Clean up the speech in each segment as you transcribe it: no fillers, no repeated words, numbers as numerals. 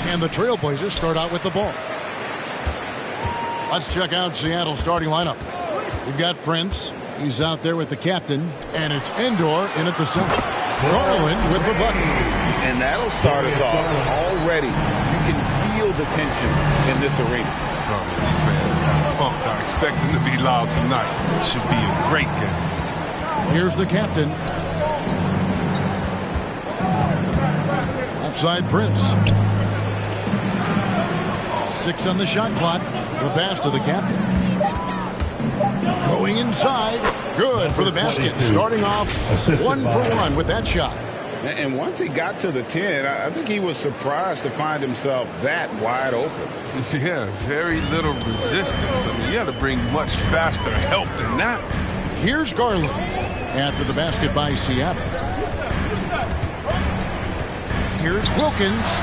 And the Trailblazers start out with the ball. Let's check out Seattle's starting lineup. We've got Prince. He's out there with the captain. And it's Endor in at the center. Garland with the bucket. And that'll start us off. Already, you can feel the tension in this arena. Oh, man, these fans are pumped. I expect them to be loud tonight. Should be a great game. Here's the captain. Offside Prince. 6 on the shot clock. The pass to the captain. Going inside. Good for the basket. Starting off 1 for 1 with that shot. And once he got to the 10, I think he was surprised to find himself that wide open. Yeah, very little resistance. I mean, you had to bring much faster help than that. Here's Garland after the basket by Seattle. Here's Wilkins.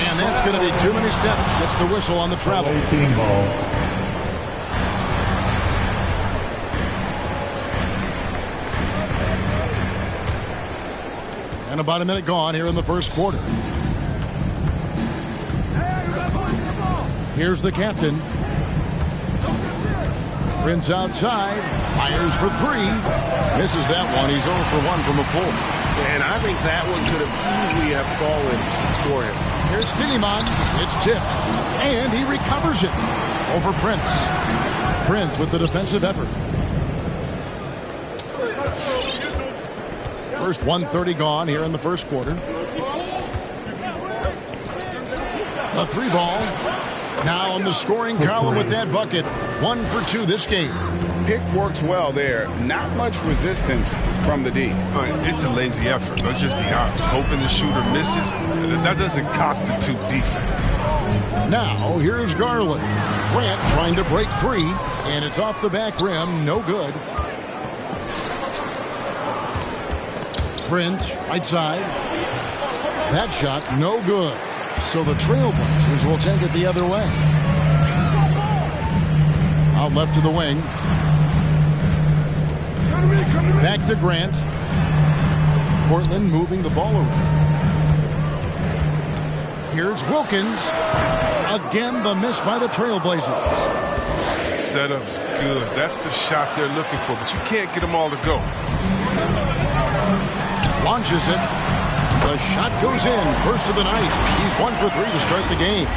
And that's going to be too many steps. Gets the whistle on the travel. 18 ball. And about a minute gone here in the first quarter. Here's the captain. Prince outside. Fires for 3. Misses that one. He's 0 for 1 from the floor. And I think that one could have easily have fallen for him. Here's Finiman. It's tipped. And he recovers it over Prince. Prince with the defensive effort. First 1:30 gone here in the first quarter. A 3 ball. Now on the scoring column with that bucket. 1 for 2 this game. Pick works well there. Not much resistance from the D. It's a lazy effort. Let's just be honest. Hoping the shooter misses, that doesn't constitute defense. Now here's Garland. Grant trying to break free. And it's off the back rim. No good. Prince, right side. That shot, no good. So the Trailblazers will take it the other way. Out left to the wing. Back to Grant. Portland moving the ball around. Here's Wilkins. Again, the miss by the Trailblazers. Setup's good. That's the shot they're looking for, but you can't get them all to go. Launches it. The shot goes in. First of the night. He's 1 for 3 to start the game.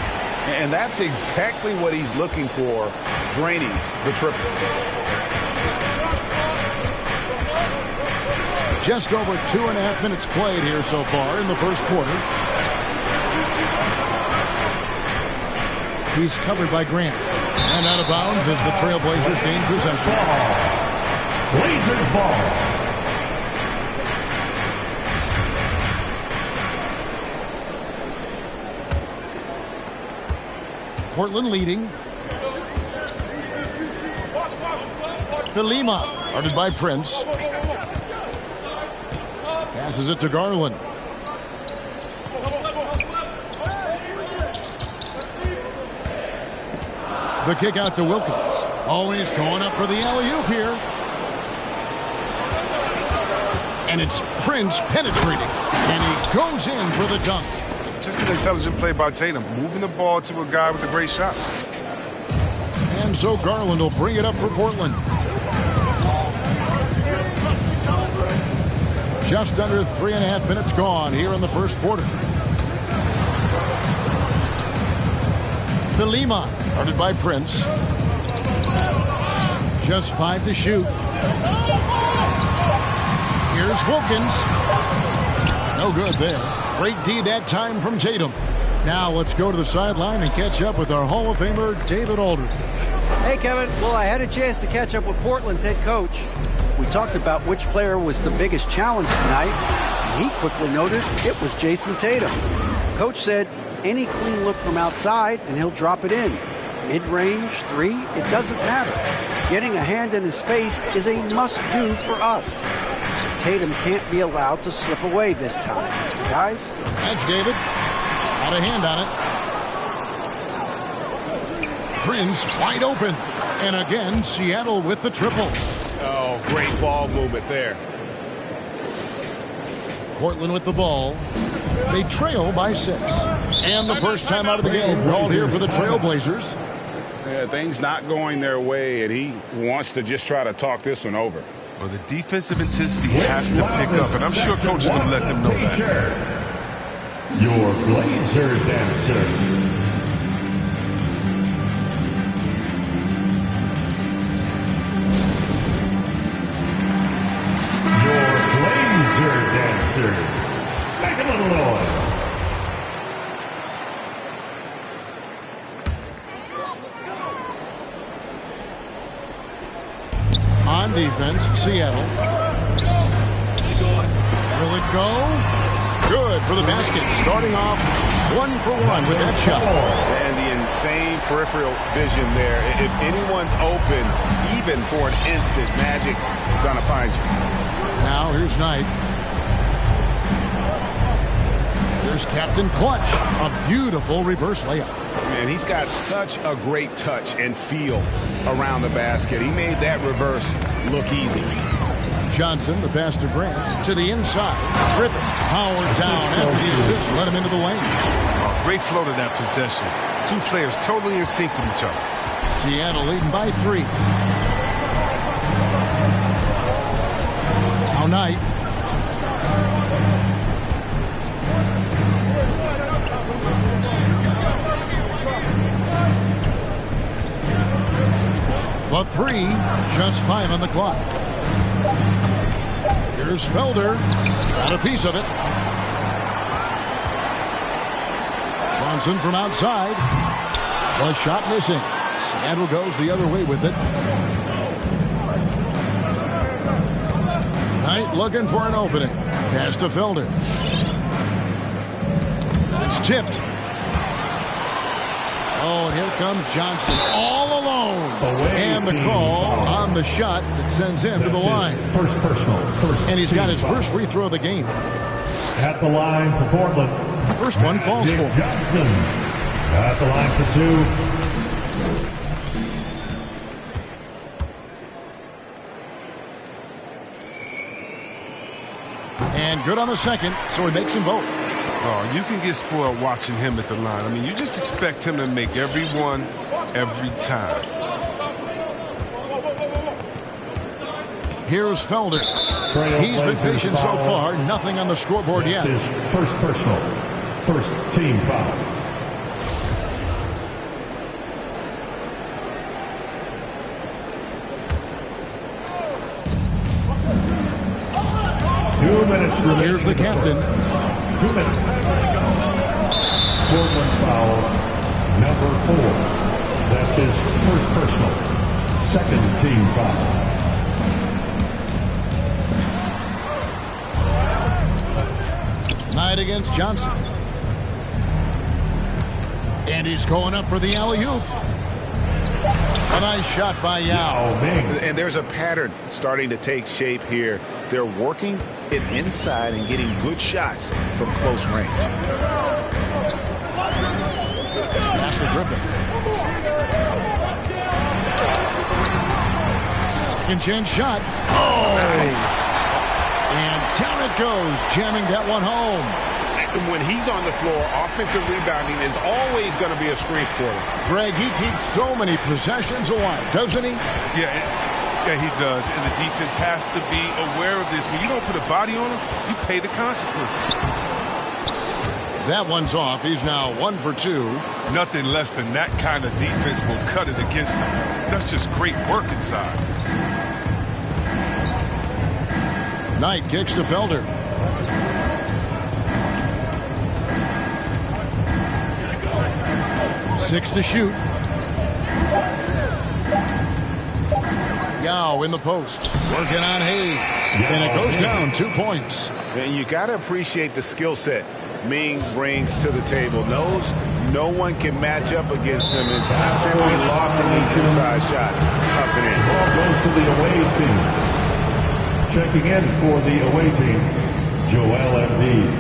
And that's exactly what he's looking for, draining the triple. Just over 2.5 minutes played here so far in the first quarter. He's covered by Grant. And out of bounds as the Trailblazers gain possession. Blazers ball. Portland leading. Philima, guarded by Prince. Passes it to Garland. The kick out to Wilkins. Always going up for the alley-oop here. And it's Prince penetrating. And he goes in for the dunk. Just an intelligent play by Tatum, moving the ball to a guy with a great shot. And so Garland will bring it up for Portland. Just under 3.5 minutes gone here in the first quarter. Philima, guarded by Prince. Just 5 to shoot. Here's Wilkins. No good there. Great D that time from Tatum. Now let's go to the sideline and catch up with our Hall of Famer, David Aldridge. Hey, Kevin. Well, I had a chance to catch up with Portland's head coach. We talked about which player was the biggest challenge tonight, and he quickly noted it was Jason Tatum. Coach said any clean look from outside, and he'll drop it in. Mid-range, 3, it doesn't matter. Getting a hand in his face is a must-do for us. Tatum can't be allowed to slip away this time. Guys? Thanks, David. Got a hand on it. Prince wide open. And again, Seattle with the triple. Oh, great ball movement there. Portland with the ball. They trail by 6. And the first time out of the game called here for the Trailblazers. Yeah, things not going their way, and he wants to just try to talk this one over. Well, the defensive intensity has to pick up, and I'm sure coaches will let them know that. Your Blazer dancer. Make a little noise. On defense, Seattle. Will it go? Good for the basket. Starting off 1 for 1 with that shot. And the insane peripheral vision there. If anyone's open, even for an instant, Magic's gonna find you. Now here's Knight. Here's Captain Clutch. A beautiful reverse layup. Man, he's got such a great touch and feel around the basket. He made that reverse look easy. Johnson, the pass to Grant. To the inside. Griffin powered down after the assist. Let him into the lane. Oh, great flow to that possession. Two players totally in sync with each other. Seattle leading by 3. Now Knight. The 3, just 5 on the clock. Here's Felder. Got a piece of it. Johnson from outside. A shot missing. Seattle goes the other way with it. Knight looking for an opening. Pass to Felder. It's tipped. Oh, and here comes Johnson all alone. And the call on the shot that sends him to the line. First personal. And he's got his first free throw of the game. At the line for Portland. First one falls for Johnson. At the line for 2. And good on the second, so he makes them both. Oh, you can get spoiled watching him at the line. I mean, you just expect him to make every one, every time. Here's Felder. He's been patient so far. Nothing on the scoreboard yet. His first personal. First team foul. Here's the captain. 2 minutes. Portland foul number 4. That's his first personal. Second team foul. Knight against Johnson. And he's going up for the alley-oop. A nice shot by Yao. And there's a pattern starting to take shape here. They're working it inside and getting good shots from close range. Pass to Griffith. Second chance shot. Oh! Nice. And down it goes, jamming that one home. When he's on the floor, offensive rebounding is always going to be a strength for him. Greg, he keeps so many possessions alive, doesn't he? Yeah, he does. And the defense has to be aware of this. When you don't put a body on him, you pay the consequences. That one's off. He's now 1 for 2. Nothing less than that kind of defense will cut it against him. That's just great work inside. Knight kicks to Felder. Six to shoot. Yao in the post. Working on Hayes. And it goes down 2 points. And you got to appreciate the skill set Ming brings to the table. Knows no one can match up against him and simply lofting these inside shots up and in. Ball goes to the away team. Checking in for the away team, Joel Embiid.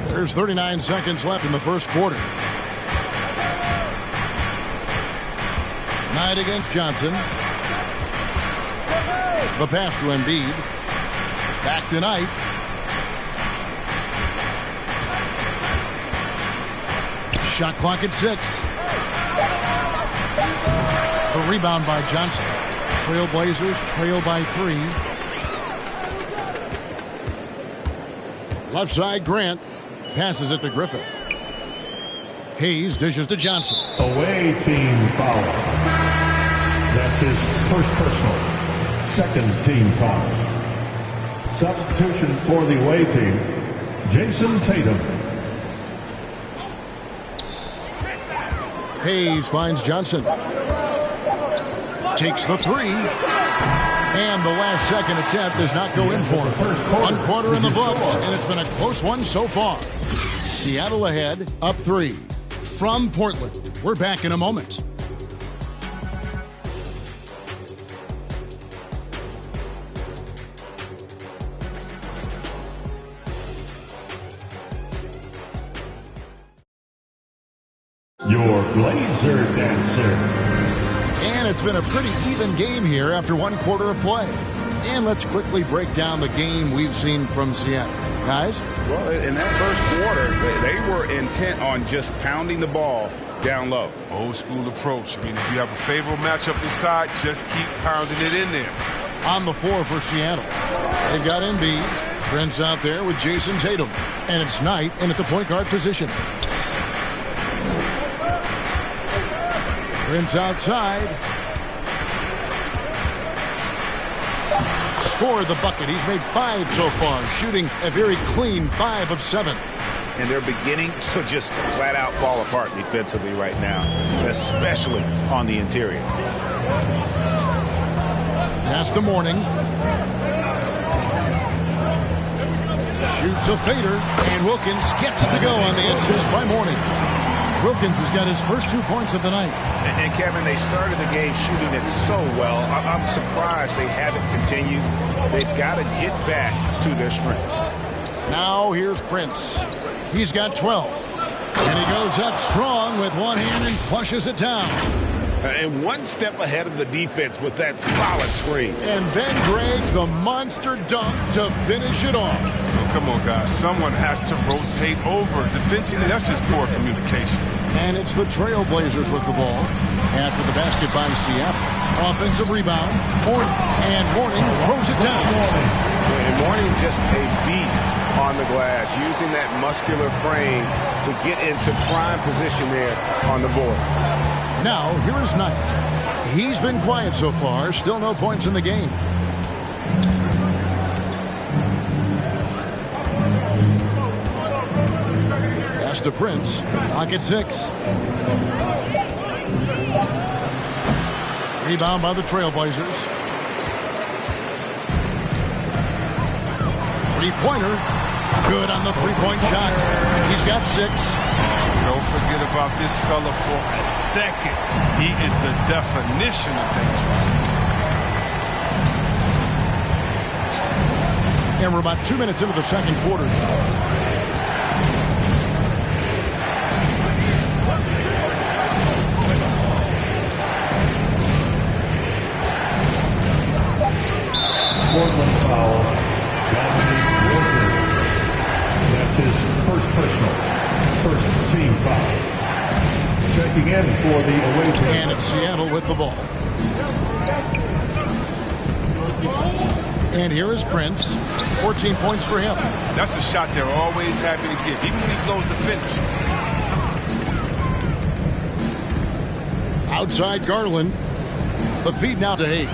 There's 39 seconds left in the first quarter. Knight against Johnson. The pass to Embiid. Back to Knight. Shot clock at 6. The rebound by Johnson. Trailblazers trail by 3. Left side, Grant passes it to Griffith. Hayes dishes to Johnson. Away team foul. That's his first personal. Second team foul. Substitution for the away team, Jason Tatum. Hayes finds Johnson. Takes the 3. And the last second attempt does not go in for him. One quarter in the books, and it's been a close one so far. Seattle ahead, up 3. From Portland, we're back in a moment. Your Blazer Dancer. And it's been a pretty even game here after one quarter of play. And let's quickly break down the game we've seen from Seattle. Guys? Well, in that first quarter, they were intent on just pounding the ball down low. Old school approach. I mean, if you have a favorable matchup inside, just keep pounding it in there. On the floor for Seattle, they've got Embiid. Prince out there with Jason Tatum. And it's Knight in at the point guard position. Prince outside. Scored the bucket. He's made 5 so far, shooting a very clean 5 of 7. And they're beginning to just flat out fall apart defensively right now, especially on the interior. Pass to Mourning. Shoots a fader, and Wilkins gets it to go on the assist by Mourning. Wilkins has got his first 2 points of the night. And Kevin, they started the game shooting it so well. I'm surprised they haven't continued. They've got to get back to their strength. Now here's Prince. He's got 12. And he goes up strong with one hand and flushes it down. And one step ahead of the defense with that solid screen. And then Greg, the monster dunk to finish it off. Oh, come on, guys. Someone has to rotate over. Defensively, that's just poor communication. And it's the Trailblazers with the ball. After the basket by Seattle. Offensive rebound. Mourning throws it down. And Mourning just a beast on the glass, using that muscular frame to get into prime position there on the board. Now, here is Knight. He's been quiet so far. Still no points in the game. Pass to Prince. Lock at 6. Rebound by the Trailblazers. Three-pointer. Good on the three-point shot. He's got 6. Don't forget about this fella for a second. He is the definition of dangerous. And we're about 2 minutes into the second quarter. Portland foul. That's his first personal. First team foul. Checking in for the away team. And it's Seattle with the ball. And here is Prince. 14 points for him. That's a shot they're always happy to give, even when he blows the finish. Outside Garland. The feed now to Hayes.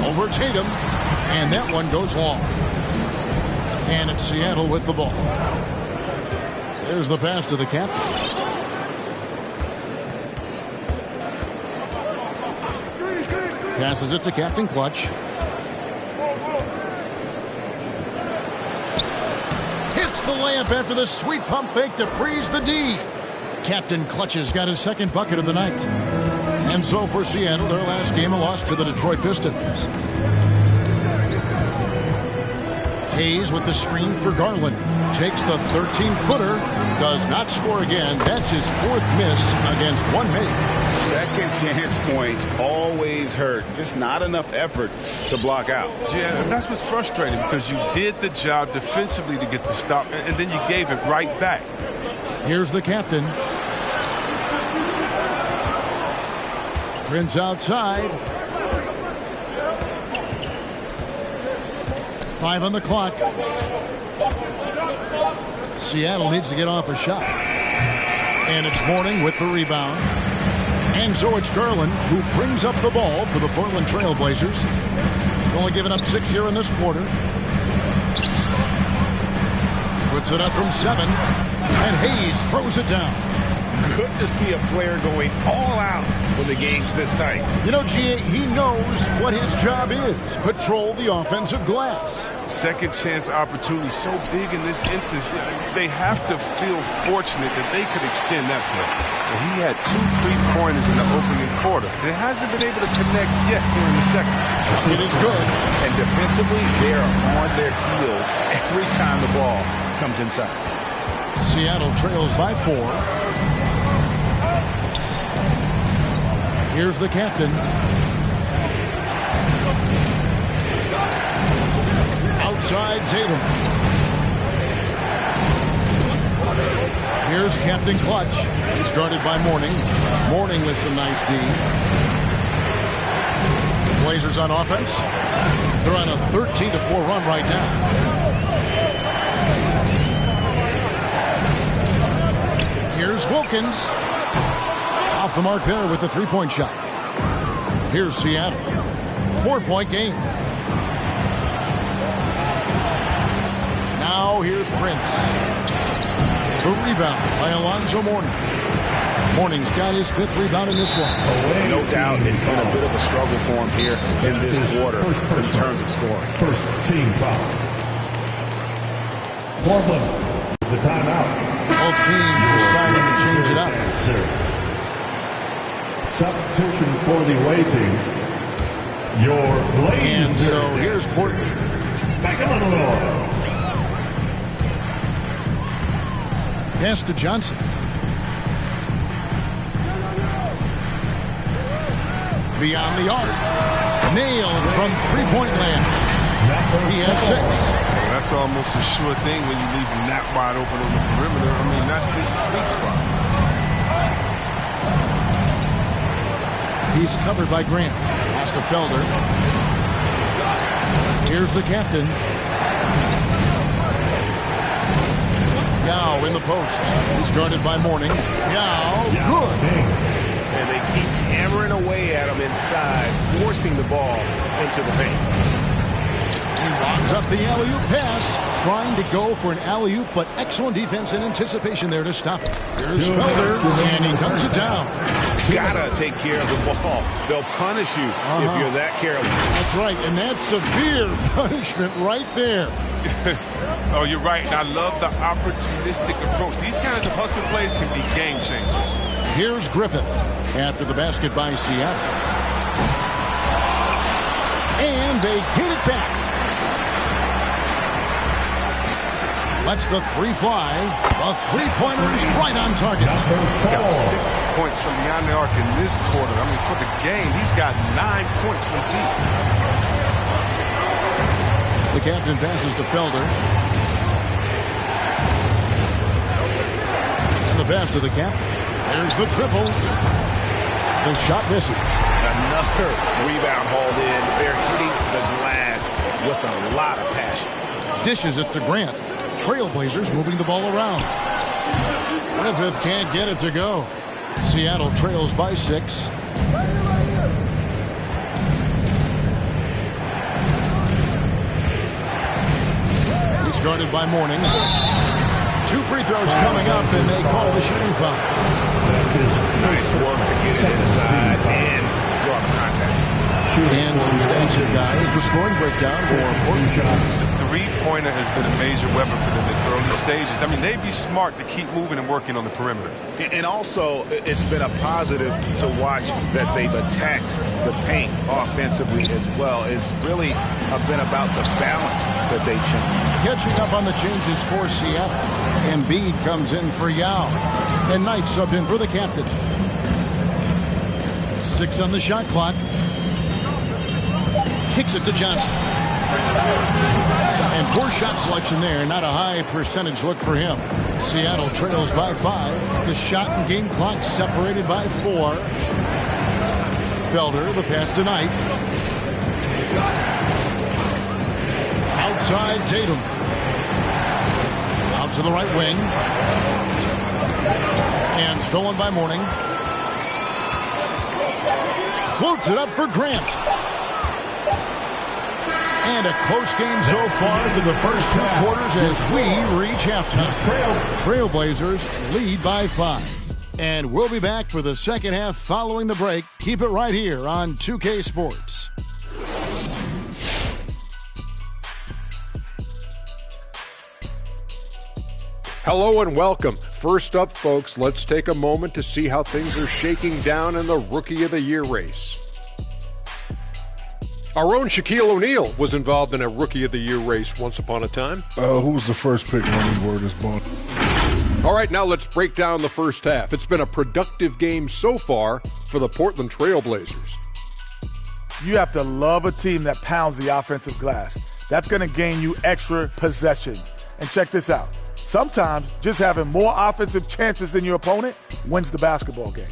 Over Tatum. And that one goes long. And it's Seattle with the ball. There's the pass to the captain. Passes it to Captain Clutch. Hits the layup after the sweet pump fake to freeze the D. Captain Clutch has got his second bucket of the night. And so for Seattle, their last game, a loss to the Detroit Pistons. Hayes with the screen for Garland. Takes the 13-footer. Does not score again. That's his 4th miss against one mate. Second chance points always hurt. Just not enough effort to block out. Yeah, and that's what's frustrating because you did the job defensively to get the stop, and then you gave it right back. Here's the captain. Prince outside. 5 on the clock. Seattle needs to get off a shot. And it's Mourning with the rebound. And so it's Garland who brings up the ball for the Portland Trail Blazers. Only giving up 6 here in this quarter. Puts it up from 7. And Hayes throws it down. Good to see a player going all out when the game's this tight. You know, G.A., he knows what his job is. Patrol the offensive glass. Second chance opportunity so big in this instance. They have to feel fortunate that they could extend that play. And he had 2 3-pointers in the opening quarter. And it hasn't been able to connect yet here in the second. It is good. And defensively, they are on their heels every time the ball comes inside. Seattle trails by 4. Here's the captain. Outside Tatum. Here's Captain Clutch. He's guarded by Mourning. Mourning with some nice D. Blazers on offense. They're on a 13-4 run right now. Here's Wilkins. Off the mark there with the 3-point shot. Here's Seattle. 4-point game. Now here's Prince. The rebound by Alonzo Mourning. Mourning's got his 5th rebound in this one. No doubt it's been a bit of a struggle for him here in this quarter in terms of scoring. First team foul. Portland, the timeout. Both teams deciding to change it up. Substitution for the away team. Your Blazers. And so here's Portland. Back to Illinois. Pass to Johnson. Beyond the arc. Nailed from 3-point land. He has 6. That's almost a sure thing when you leave him that wide open on the perimeter. I mean, that's his sweet spot. He's covered by Grant. Pass to Felder. Here's the captain. Yao in the post. He's guarded by Mourning. Yao, good. And they keep hammering away at him inside, forcing the ball into the paint. He lobs up the alley-oop pass, trying to go for an alley-oop, but excellent defense and anticipation there to stop it. Here's Felder, and he dunks it down. Gotta take care of the ball. They'll punish you if you're that careless. That's right, and that's severe punishment right there. Oh, you're right, and I love the opportunistic approach. These kinds of hustle plays can be game changers. Here's Griffith after the basket by Seattle. And they hit it back. Lets the 3 fly. The 3-pointer is right on target. He's got 6 points from beyond the arc in this quarter. I mean, for the game, he's got 9 points from deep. The captain passes to Felder. And the pass to the captain. There's the triple. The shot misses. Another rebound hauled in. They're hitting the glass with a lot of passion. Dishes it to Grant. Trailblazers moving the ball around. Griffith can't get it to go. Seattle trails by 6. He's guarded by Mourning. 2 free throws coming up, and they call the shooting foul. Nice work to get it inside and draw contact. And some stats here, guys. The scoring breakdown for Portland. The 3-pointer has been a major weapon for them in early stages. I mean, they'd be smart to keep moving and working on the perimeter. And also, it's been a positive to watch that they've attacked the paint offensively as well. It's really been about the balance that they've shown. Catching up on the changes for Seattle. Embiid comes in for Yao. And Knight subbed in for the captain. 6 on the shot clock. Kicks it to Johnson. And poor shot selection there. Not a high percentage look for him. Seattle trails by 5. The shot and game clock separated by 4. Felder, the pass to Knight. Outside Tatum. Out to the right wing. And stolen by Mourning. Floats it up for Grant. And a close game so far through the first 2 quarters as we reach halftime. Trailblazers lead by 5. And we'll be back for the second half following the break. Keep it right here on 2K Sports. Hello and welcome. First up, folks, let's take a moment to see how things are shaking down in the Rookie of the Year race. Our own Shaquille O'Neal was involved in a Rookie of the Year race once upon a time. Who was the first pick when we wore this ball? All right, now let's break down the first half. It's been a productive game so far for the Portland Trailblazers. You have to love a team that pounds the offensive glass. That's going to gain you extra possessions. And check this out. Sometimes just having more offensive chances than your opponent wins the basketball game.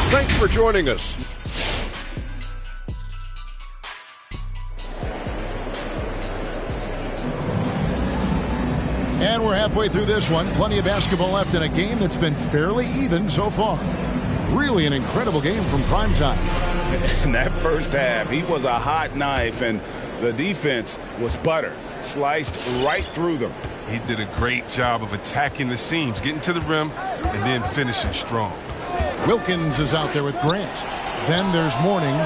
Thanks for joining us. And we're halfway through this one. Plenty of basketball left in a game that's been fairly even so far. Really an incredible game from primetime. In that first half, he was a hot knife, and the defense was butter. Sliced right through them. He did a great job of attacking the seams, getting to the rim, and then finishing strong. Wilkins is out there with Grant. Then there's Mourning.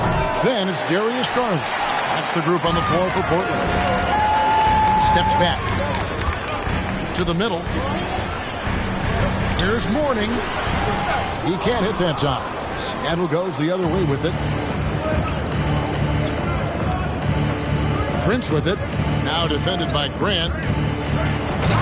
Then it's Darius Garland. That's the group on the floor for Portland. Steps back to the middle. Here's Mourning. He can't hit that time. Seattle goes the other way with it. Prince with it. Now defended by Grant.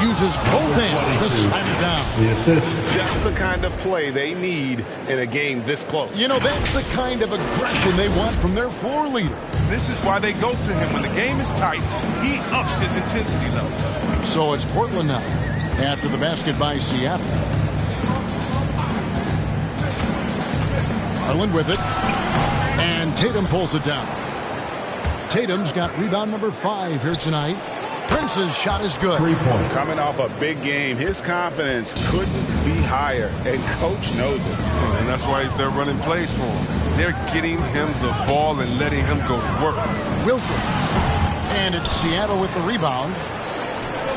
Uses both hands to slam it down. The assist. Just the kind of play they need in a game this close. You know, that's the kind of aggression they want from their floor leader. This is why they go to him. When the game is tight, he ups his intensity level. So it's Portland now after the basket by Seattle. Garland with it. And Tatum pulls it down. Tatum's got rebound number 5 here tonight. Prince's shot is good. 3 points. Coming off a big game, his confidence couldn't be higher, and coach knows it. And that's why they're running plays for him. They're getting him the ball and letting him go to work. Wilkins. And it's Seattle with the rebound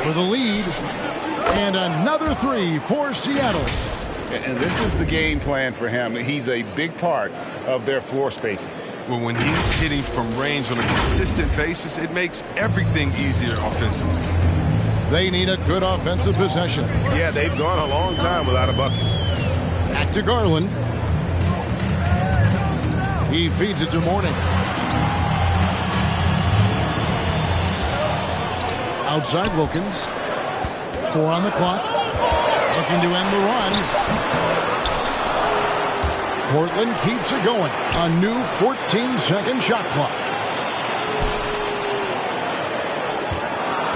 for the lead. And another 3 for Seattle. And this is the game plan for him. He's a big part of their floor spacing. Well, when he's hitting from range on a consistent basis, it makes everything easier offensively. They need a good offensive possession. Yeah, they've gone a long time without a bucket. Back to Garland. He feeds it to Mourning. Outside Wilkins. 4 on the clock. Looking to end the run. Portland keeps it going. A new 14-second shot clock.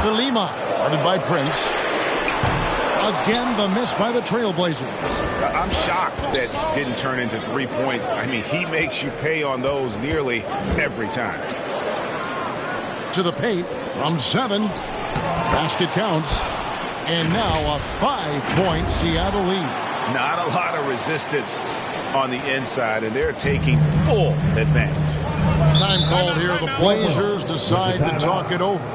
Lima, guarded by Prince. Again, the miss by the Trailblazers. I'm shocked that didn't turn into 3 points. I mean, he makes you pay on those nearly every time. To the paint from 7. Basket counts. And now a 5-point Seattle lead. Not a lot of resistance on the inside, and they're taking full advantage. Time called here. The Blazers decide to talk it over.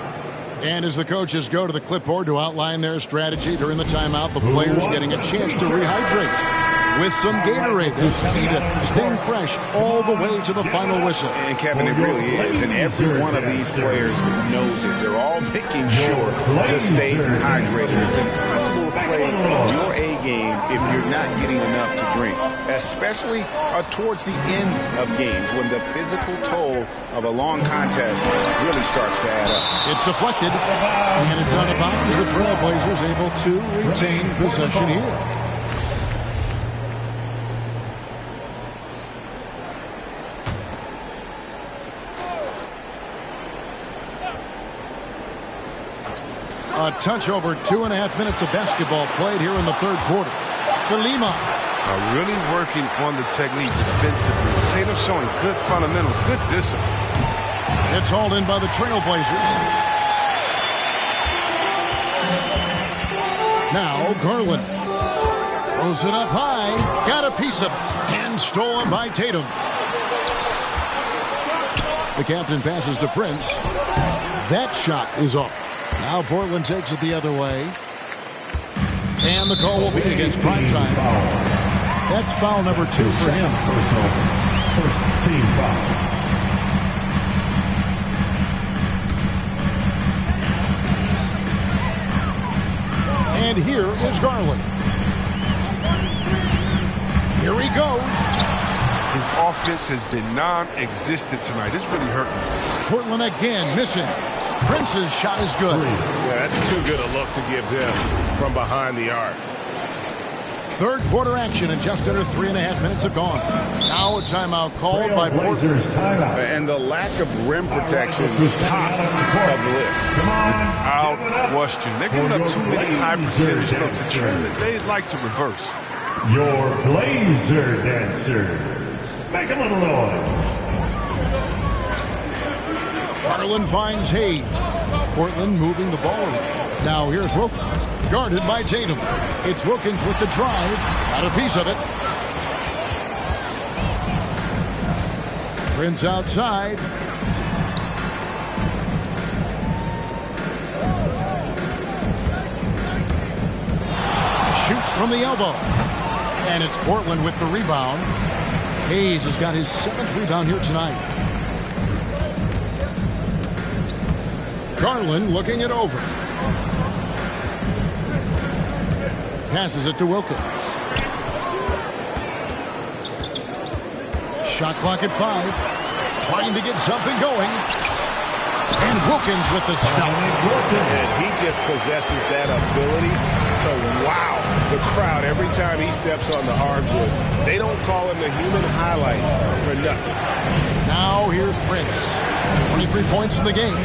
And as the coaches go to the clipboard to outline their strategy during the timeout, the players getting a chance to rehydrate with some Gatorade. That's key to staying fresh all the way to the final whistle. And Kevin, it really is. And every one of these players knows it. They're all making sure to stay hydrated. It's impossible to play your A game if you're not getting enough to drink, especially towards the end of games when the physical toll of a long contest really starts to add up. It's deflected, and it's out of bounds. The Trailblazers able to retain possession here. A touch over 2.5 minutes of basketball played here in the third quarter. Kalima. Really working on the technique defensively. Tatum showing good fundamentals, good discipline. It's hauled in by the Trailblazers. Now Garland throws it up high. Got a piece of it. And stolen by Tatum. The captain passes to Prince. That shot is off. Now Portland takes it the other way. And the call will be against Primetime. That's foul number 2 for him. First team foul. And here is Garland. Here he goes. His offense has been non-existent tonight. It's really hurting me. Portland again missing. Prince's shot is good. Yeah, that's too good a look to give him from behind the arc. Third quarter action and just under 3.5 minutes have gone. Now a timeout called by Portland. And the lack of rim protection top of the list. Without question. They're giving up too many high percentage looks, a trend that they'd like to reverse. Your Blazer dancers. Make a little noise. Garland finds Hayes. Portland moving the ball around. Now here's Wilkins. Guarded by Tatum. It's Wilkins with the drive. Got a piece of it. Prince outside. Shoots from the elbow. And it's Portland with the rebound. Hayes has got his 7th rebound here tonight. Garland looking it over. Passes it to Wilkins. Shot clock at 5. Trying to get something going. And Wilkins with the stuff. And he just possesses that ability to wow the crowd every time he steps on the hardwood. They don't call him the human highlight for nothing. Now here's Prince. 23 points in the game.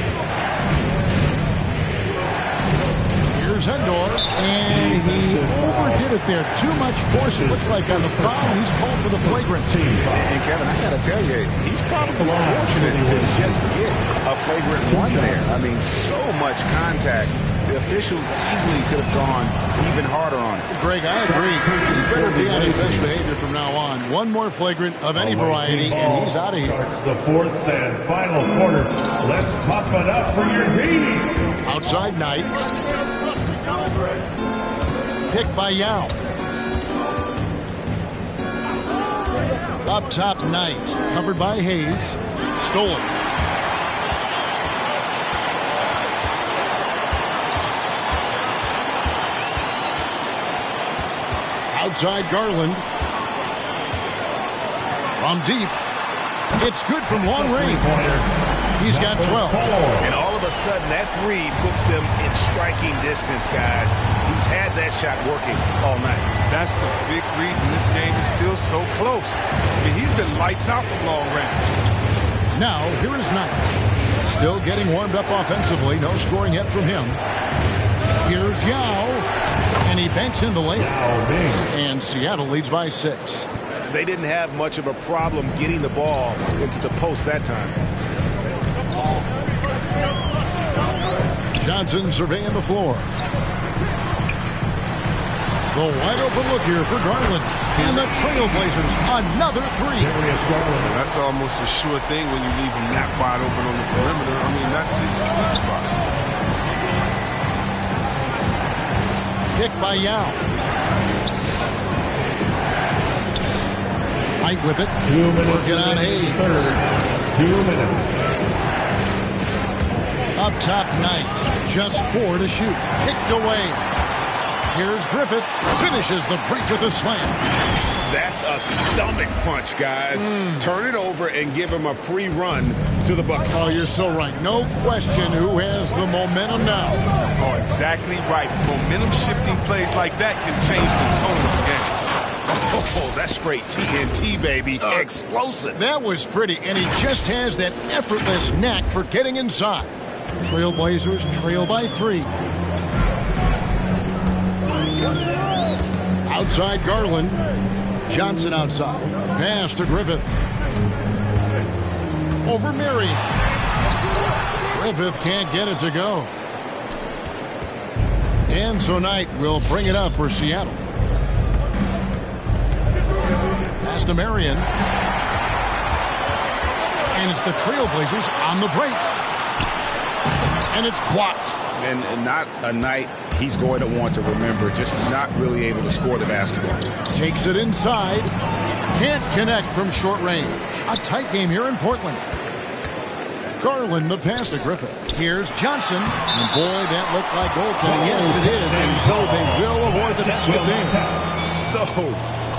Here's Endor, and he overdid it there. Too much force, it looked like, on the foul. He's called for the flagrant. And Kevin, I got to tell you, he's probably fortunate to just get a flagrant 1 there. I mean, so much contact. The officials easily could have gone even harder on it. Greg, I agree. He better be on his best behavior from now on. One more flagrant of any variety, and he's out of here. Starts the 4th and final quarter. Let's pop it up for your team. Outside Knight. Pick by Yao. Up top Knight. Covered by Hayes. Stolen. Outside Garland. From deep. It's good from long range. He's got 12. And all of a sudden, that 3 puts them in striking distance, guys. He's had that shot working all night. That's the big reason this game is still so close. I mean, he's been lights out from long range. Now, here is Knight. Still getting warmed up offensively. No scoring yet from him. Here's Yao. And he banks in the layup. And Seattle leads by 6. They didn't have much of a problem getting the ball into the post that time. Johnson surveying the floor. The wide open look here for Garland. And the Trailblazers, another 3. That's almost a sure thing when you leave him that wide open on the perimeter. I mean, that's his sweet spot. Pick by Yao. Knight with it. 2 minutes. Working on Hayes. 2 minutes. Up top Knight. Just 4 to shoot. Picked away. Here's Griffith. Finishes the break with a slam. That's a stomach punch, guys. Turn it over and give him a free run to the bucket. Oh, you're so right. No question who has the momentum now. Oh, exactly right. Momentum-shifting plays like that can change the tone of the game. Oh, that's straight TNT, baby. Explosive. That was pretty, and he just has that effortless knack for getting inside. Trailblazers trail by 3. Outside Garland. Johnson outside. Pass to Griffith. Over Marion. Griffith can't get it to go. And so Knight will bring it up for Seattle. Pass to Marion. And it's the Trailblazers on the break. And it's blocked. And not a night he's going to want to remember, just not really able to score the basketball. Takes it inside. Can't connect from short range. A tight game here in Portland. Garland, the pass to Griffith. Here's Johnson. And boy, that looked like goaltending. Yes, it is. And so they will award the basket there. So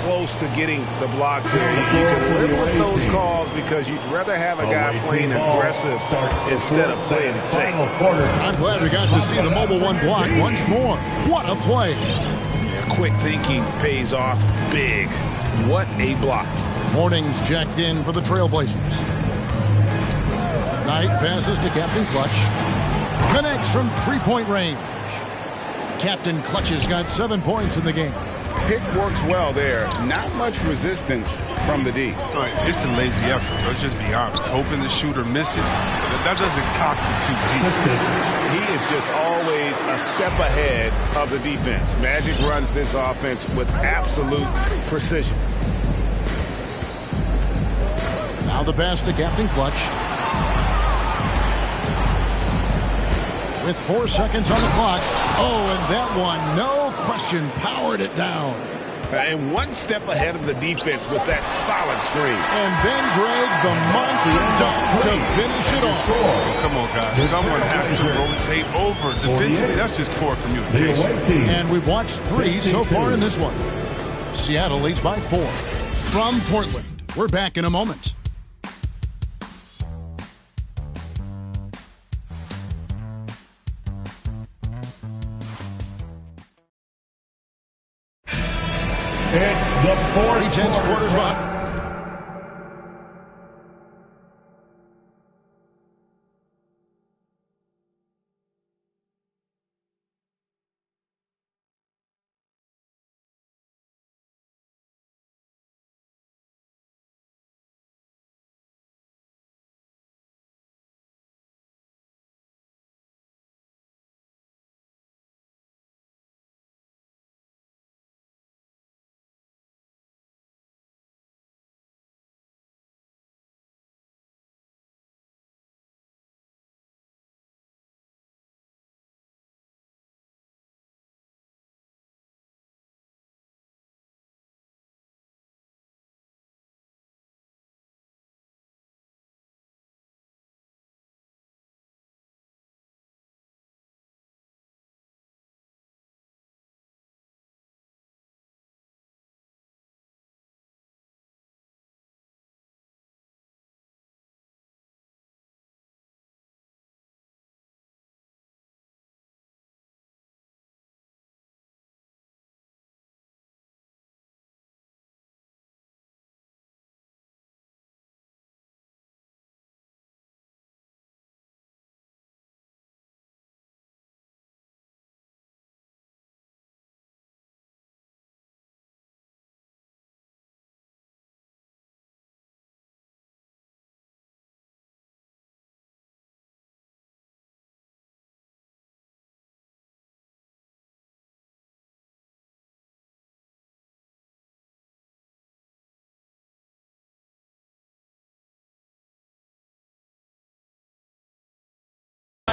close to getting the block there. You can live with those calls because you'd rather have a guy playing aggressive instead of playing it safe. I'm glad we got to see the mobile one block once more. What a play. Yeah, quick thinking pays off big. What a block. Morning's checked in for the Trailblazers. Knight passes to Captain Clutch. Connects from three-point range. Captain Clutch has got 7 points in the game. Pick works well there. Not much resistance from the D. Right, it's a lazy effort. Let's just be honest. Hoping the shooter misses, that doesn't constitute defense. He is just always a step ahead of the defense. Magic runs this offense with absolute precision. Now the pass to Captain Clutch. With 4 seconds on the clock. Oh, and that one, no question, powered it down. And one step ahead of the defense with that solid screen. And then Greg, the monster dunk to finish it off. Oh, come on, guys. Someone has to rotate over defensively. That's just poor communication. And we've watched 3 so far in this one. Seattle leads by 4. From Portland, we're back in a moment. It's the 3/10 quarters behind.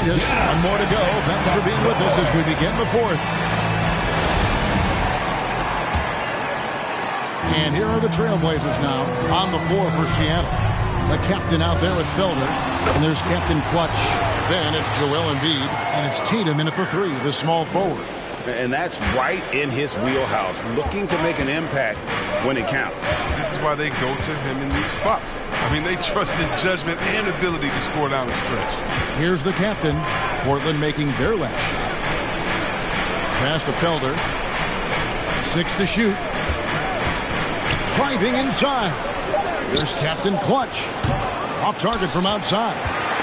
One more to go. Thanks for being with us as we begin the 4th. And here are the Trailblazers now on the floor for Seattle. The captain out there with Felder. And there's Captain Clutch. Then it's Joel Embiid. And it's Tatum in at the 3, the small forward. And that's right in his wheelhouse, looking to make an impact when it counts. This is why they go to him in these spots. I mean, they trust his judgment and ability to score down the stretch. Here's the captain. Portland making their last shot. Pass to Felder. 6 to shoot. Driving inside. Here's Captain Clutch. Off target from outside.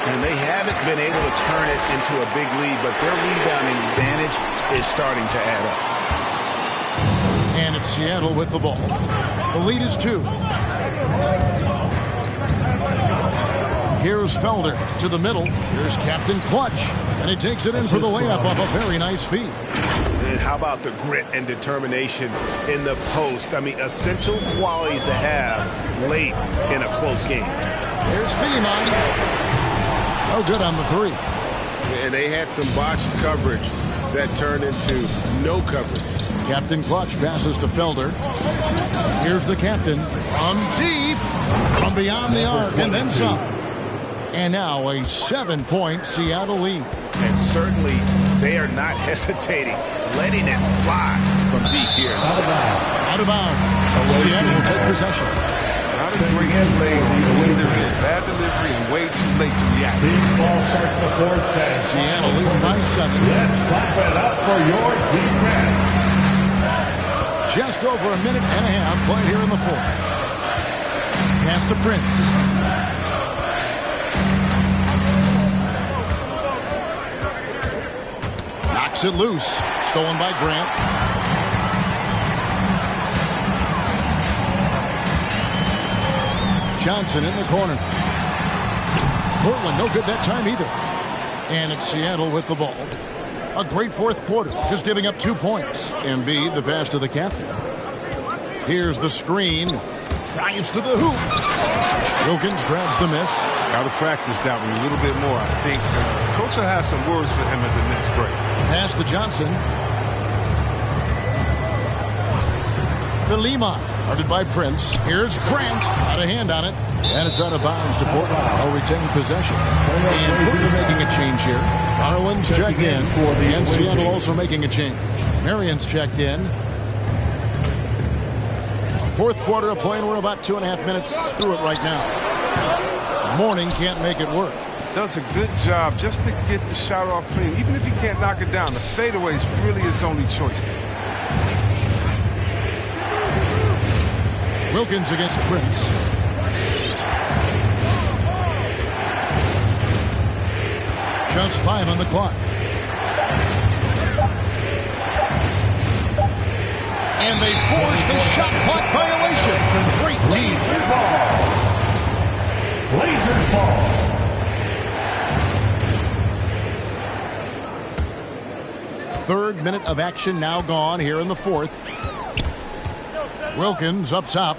And they haven't been able to turn it into a big lead, but their rebounding advantage is starting to add up. And it's Seattle with the ball. The lead is 2. Here's Felder to the middle. Here's Captain Clutch. And he takes it in for the layup off a very nice feed. And how about the grit and determination in the post? I mean, essential qualities to have late in a close game. Here's Philemon. No good on the 3. And they had some botched coverage that turned into no coverage. Captain Clutch passes to Felder. Here's the captain. From deep. From beyond the arc and then some. And now a 7-point Seattle lead. And certainly they are not hesitating, letting it fly from deep here. Out of bounds. Seattle will take possession. Not a great play. Either bad delivery and way too late to react. Ball starts the fourth. Seattle leading by 7. Let's clap it up for your defense. Just over a minute and a half played here in the 4th. Pass to Prince. Knocks it loose. Stolen by Grant. Johnson in the corner. Portland no good that time either. And it's Seattle with the ball. A great 4th quarter, just giving up 2 points. Embiid, the pass to the captain. Here's the screen. Drives to the hoop. Wilkins grabs the miss. Got to practice that one a little bit more. I think Coach will have some words for him at the next break. Pass to Johnson. Philemon, guarded by Prince. Here's Grant. Got a hand on it. And it's out of bounds to Portland. They'll retain possession. And Portland making a change here. Garland's checked in. And Seattle also making a change. Marion's checked in. 4th quarter of play, and we're about 2.5 minutes through it right now. Mourning can't make it work. Does a good job just to get the shot off clean. Even if he can't knock it down, the fadeaway is really his only choice there. Wilkins against Prince. Just 5 on the clock. And they force the shot clock violation. Great team. Blazers ball. Third minute of action now gone here in the 4th. Wilkins up top.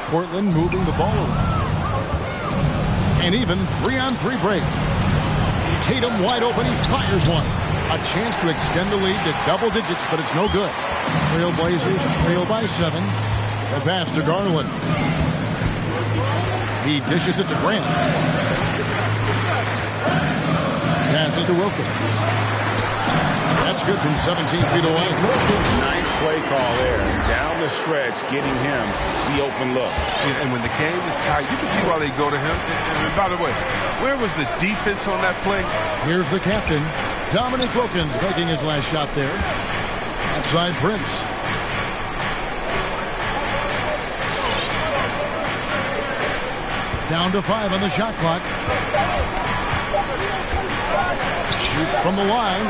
Portland moving the ball around. And even 3-on-3 break. Tatum wide open. He fires one. A chance to extend the lead to double digits, but it's no good. Trailblazers trail by 7. The pass to Garland. He dishes it to Grant. Passes to Wilkins. That's good from 17 feet away. Nice play call there. Down the stretch, getting him the open look. And when the game is tight, you can see why they go to him. And by the way, where was the defense on that play? Here's the captain. Dominic Wilkins making his last shot there. Outside Prince. Down to 5 on the shot clock. Shoots from the line.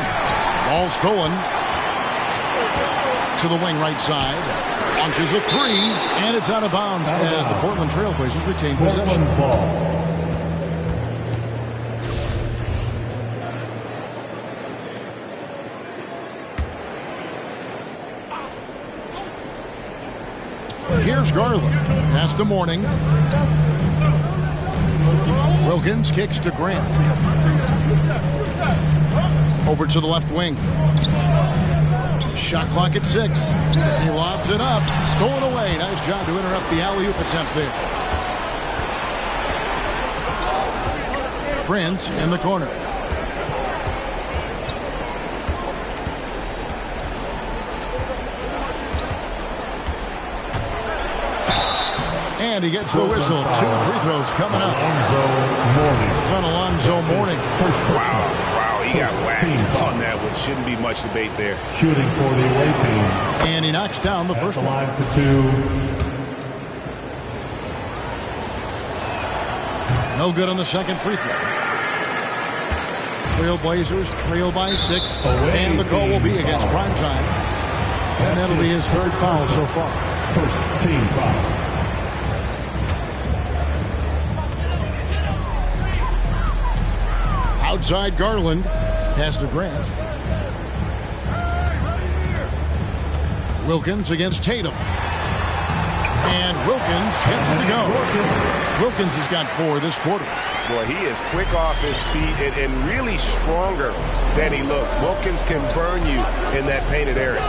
Ball stolen. To the wing right side. Launches a 3. And it's out of bounds as the Portland Trailblazers retain possession. Here's Garland. Pass to Mourning. Wilkins kicks to Grant. Over to the left wing. Shot clock at 6. He lobs it up. Stolen away. Nice job to interrupt the alley-oop attempt there. Prince in the corner. And he gets the whistle. 2 free throws coming up. It's on Alonzo Mourning. Wow, he got whacked on that, which shouldn't be much debate there. Shooting for the away team. And he knocks down the first one. Line for 2. No good on the second free throw. Trailblazers trail by 6. And the call will be against primetime. And that'll be his third foul so far. First team foul. Outside Garland. Pass to Grant. Wilkins against Tatum. And Wilkins gets it to go. Wilkins has got 4 this quarter. Boy, he is quick off his feet and really stronger than he looks. Wilkins can burn you in that painted area.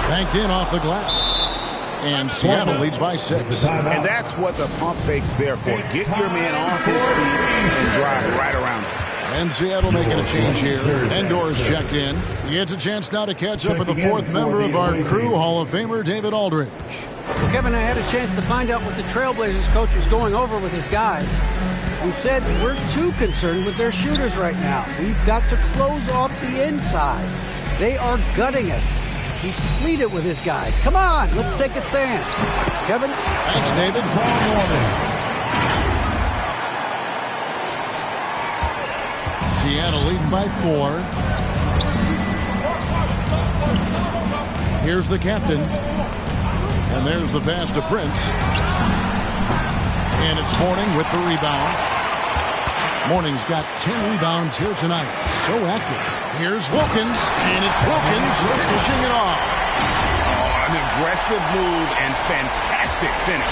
Banked in off the glass. And Seattle leads by 6. And that's what the pump fake's there for. Get your man off his feet and drive right around him. And Seattle making a change here. Endor's checked in. He gets a chance now to catch up with the 4th member of our crew, Hall of Famer David Aldridge. Well, Kevin, I had a chance to find out what the Trailblazers coach was going over with his guys. He said, we're too concerned with their shooters right now. We've got to close off the inside. They are gutting us. He pleaded with his guys. Come on, let's take a stand. Kevin? Thanks, David. Seattle leading by 4. Here's the captain. And there's the pass to Prince. And it's Mourning with the rebound. Mourning's got 10 rebounds here tonight. So active. Here's Wilkins. And it's Wilkins finishing it off. An aggressive move and fantastic finish.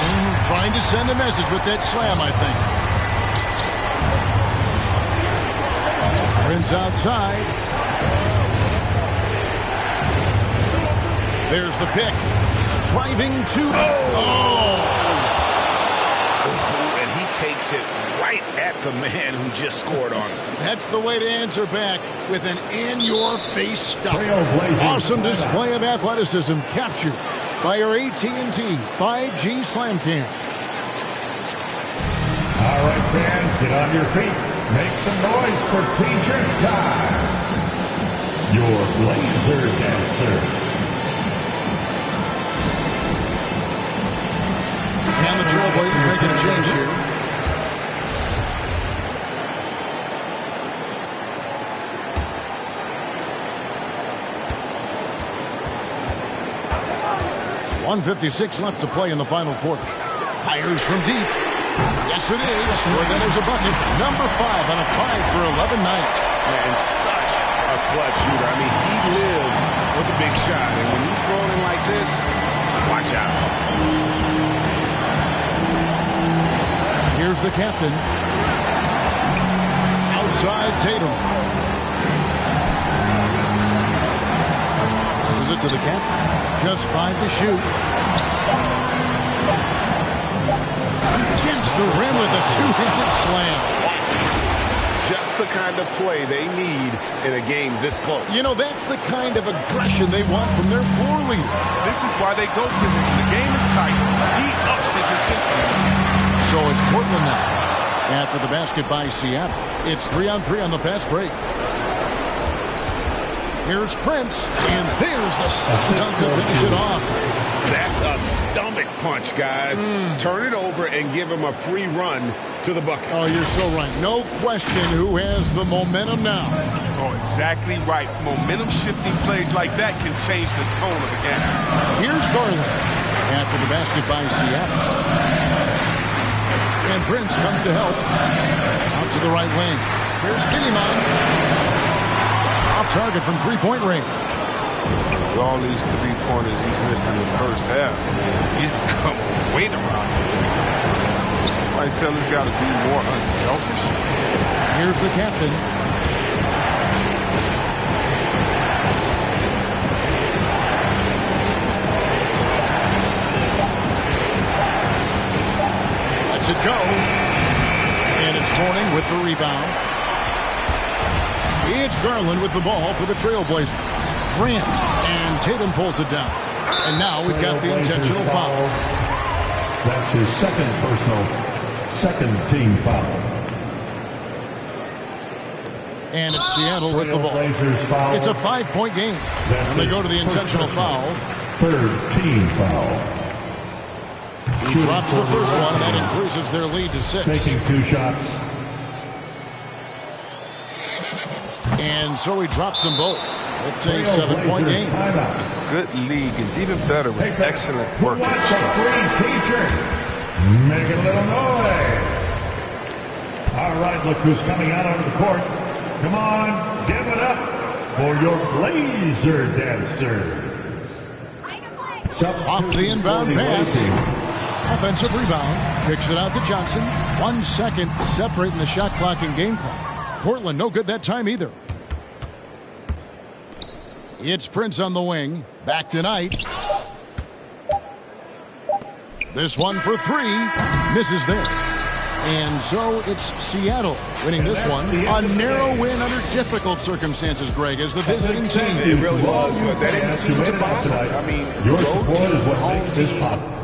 Trying to send a message with that slam, I think. Prince outside. There's the pick. Driving to... And he takes it right at the man who just scored on him. That's the way to answer back with an in-your-face stuff. Awesome display of athleticism captured by our AT&T 5G Slam Cam. All right, fans, get on your feet. Make some noise for T-shirt time. Your Blazer dancer. And the Trailblazers making a change here. .156 left to play in the final quarter. Fires from deep. Yes, it is. Where that is a bucket. Number 5 on a 5-for-11 night. And such a clutch shooter. I mean, he lives with a big shot. And when he's rolling like this, watch out. Here's the captain. Outside Tatum. Passes it to the captain. Just 5 to shoot. Against the rim with a 2-handed slam. Just the kind of play they need in a game this close. You know, that's the kind of aggression they want from their floor leader. This is why they go to him. When the game is tight, he ups his intensity. So it's Portland now. After the basket by Seattle. It's 3-on-3 on the fast break. Here's Prince. And there's the dunk to finish it off. That's a stomach punch, guys. Turn it over and give him a free run to the bucket. Oh, you're so right. No question who has the momentum now. Oh, exactly right. Momentum-shifting plays like that can change the tone of the game. Here's Garland. After the basket by Seattle. And Prince comes to help. Out to the right wing. Here's Kinneman. Off target from three-point range. With all these three-pointers he's missed in the first half, he's become a weight around him. Somebody tell him he's got to be more unselfish. Here's the captain. Lets it go. And it's Mourning with the rebound. It's Garland with the ball for the Trailblazers. Grant and Tatum pulls it down. And now we've got the intentional foul. That's his second team foul. And it's Seattle with the ball. It's a 5-point game. And they go to the intentional foul. Third team foul. He drops the first one, and that increases their lead to 6. Taking 2 shots. And so he drops them both. It's a 7-point game. Good league is even better with excellent work. Making a little noise. All right, look who's coming out onto the court. Come on, give it up for your laser dancers. Off the inbound pass. Offensive rebound. Kicks it out to Johnson. 1 second separating the shot clock and game clock. Portland no good that time either. It's Prince on the wing. Back tonight. This one for 3. Misses there. And so it's Seattle winning this one. A narrow win under difficult circumstances, Greg, as the visiting team. It really was, but that didn't seem to bother. I mean, your support is what makes this possible.